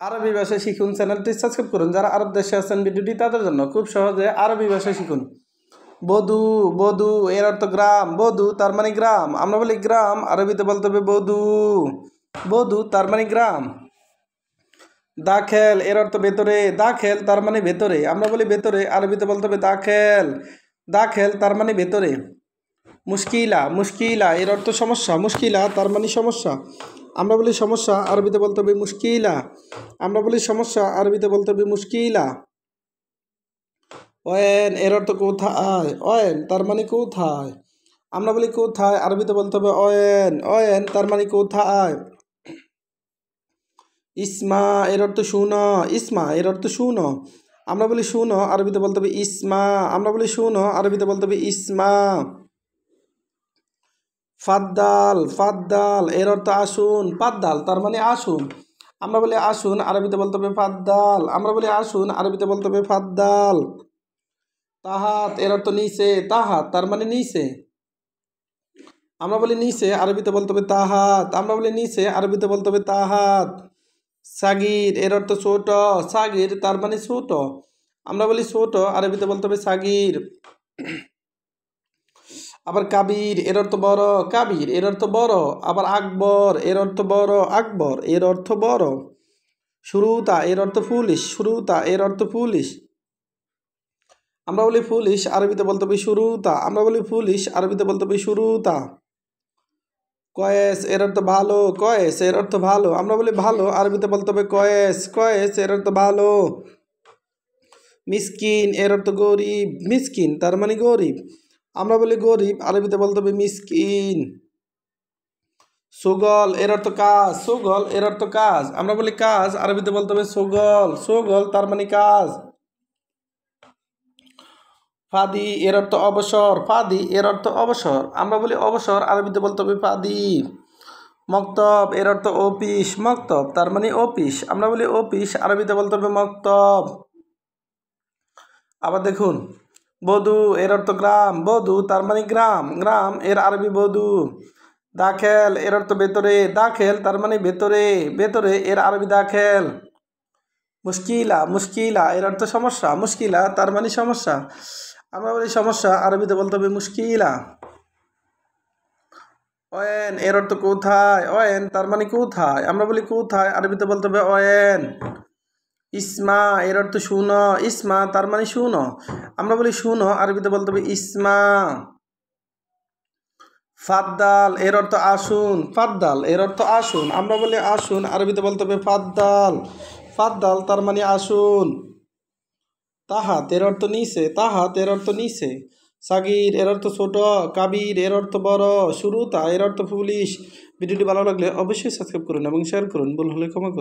আরবি ভাষা শিখুন চ্যানেলটি সাবস্ক্রাইব করুন। যারা আরব দেশে আছেন ভিডিওটি তাদের জন্য খুব সহজে আরবি ভাষা শিখুন। বধু, বধু এর অর্থ গ্রাম। বধু তার মানে গ্রাম। আমরা বলি গ্রাম, আরবিতে বলতে হবে বধু। বধু তার মানে গ্রাম। দাখেল এর অর্থ ভেতরে। দাখেল তার মানে ভেতরে। আমরা বলি ভেতরে, আরবিতে বলতে হবে দাখেল। দাখেল তার মানে ভেতরে। মুশকিলা, মুশকিলা এর অর্থ সমস্যা। মুশকিলা তার মানে সমস্যা। আমরা বলি সমস্যা, আরবিতে বলতে হবে মুশকিলা। আমরা বলি সমস্যা, আরবিতে বলতে হবে মুশকিলা। ওয়েন এর অর্থ কোথায়। ওয়েন তার মানে কোথায়। আমরা বলি কোথায়, আরবিতে বলতে হবে ওয়েন। ওয়েন তার মানে কোথায়। ইসমা এর অর্থ শুনো। ইসমা এর অর্থ শুনো। আমরা বলি শুনো, আরবিতে বলতে হবে ইসমা। আমরা বলি শুনো, আরবিতে বলতে হবে ইসমা। ফাদ্দাল, ফাদ্দাল এর অর্থ আসুন। ফাদ্দাল তার মানে আসুন। আমরা বলি আসুন, আরবিতে বলতে হবে ফাদ্দাল। আমরা বলি আসুন, আরবিতে বলতে হবে ফাদ্দাল। তাহাত এর অর্থ নিচে। তাহাত তার মানে নিচে। আমরা বলি নিচে, আরবিতে বলতে হবে তাহাত। আমরা বলি নিচে, আরবিতে বলতে হবে তাহাত। সাগির এর অর্থ ছোট। সাগির তার মানে ছোট। আমরা বলি ছোট, আরবিতে বলতে হবে সাগির। আবার কাবির এর অর্থ বড়। কাবির এর অর্থ বড়। আবার আকবর এর অর্থ বড়। আকবর এর অর্থ বড়। শুরুতা এর অর্থ পুলিশ। শুরুতা এর অর্থ পুলিশ। আমরা বলি পুলিশ, আরবিতে বলতে হবে শুরুতা। আমরা বলি পুলিশ, আরবিতে বলতে হবে শুরুতা। কয়েস এর অর্থ ভালো। কয়েস এর অর্থ ভালো। আমরা বলি ভালো, আরবিতে বলতে হবে কয়েস। কয়েস এর অর্থ ভালো। মিসকিন এর অর্থ গরিব। মিসকিন তার মানে গরিব। আমরা বলি গরিব, আরবিতে বলতে হবে মিসকিন। সুগল এর অর্থ কাজ। সুগল এর অর্থ কাজ। আমরা বলি কাজ, আরবিতে বলতে হবে সুগল। সুগল তার মানে কাজ। ফাদি এর অর্থ অবসর। ফাদি এর অর্থ অবসর। আমরা বলি অবসর, আরবিতে বলতে হবে ফাদি। মক্তব এর অর্থ অফিস। মক্তব তার মানে অফিস। আমরা বলি অফিস, আরবিতে বলতে হবে মক্তব। আবার দেখুন, বধু এর অর্থ গ্রাম। বধু তার মানে গ্রাম। গ্রাম এর আরবি বধু। দাখেল এর অর্থ ভেতরে। দাখেল তার মানে ভেতরে। ভেতরে এর আরবি দাখেল। মুশকিলা, মুশকিলা এর অর্থ সমস্যা। মুশকিলা তার মানে সমস্যা। আমরা বলি সমস্যা, আরবিতে বলতে হবে মুশকিলা। ওয়েন এর অর্থ কোথায়। ওয়েন তার মানে কোথায়। আমরা বলি কোথায়, আরবিতে বলতে হবে ওয়েন। ইসমা এর অর্থ শুনো। ইসমা তার মানে শুনো। আমরা বলি শুনো, আরবিতে বলতে হবে ইসমা। ফাদ্দাল এর অর্থ আসুন। ফাদ্দাল এর অর্থ আসুন। আমরা বলি আসুন, আরবিতে বলতে হবে ফাদ্দাল। ফাদ্দাল তার মানে আসুন। তাহাত এর অর্থ নিচে। তাহাত এর অর্থ নিচে। সাগির এর অর্থ ছোট। কাবির এর অর্থ বড়। শুরুতা এর অর্থ পুলিশ। ভিডিওটি ভালো লাগলে অবশ্যই সাবস্ক্রাইব করুন এবং শেয়ার করুন। ভুল হলে ক্ষমা করুন।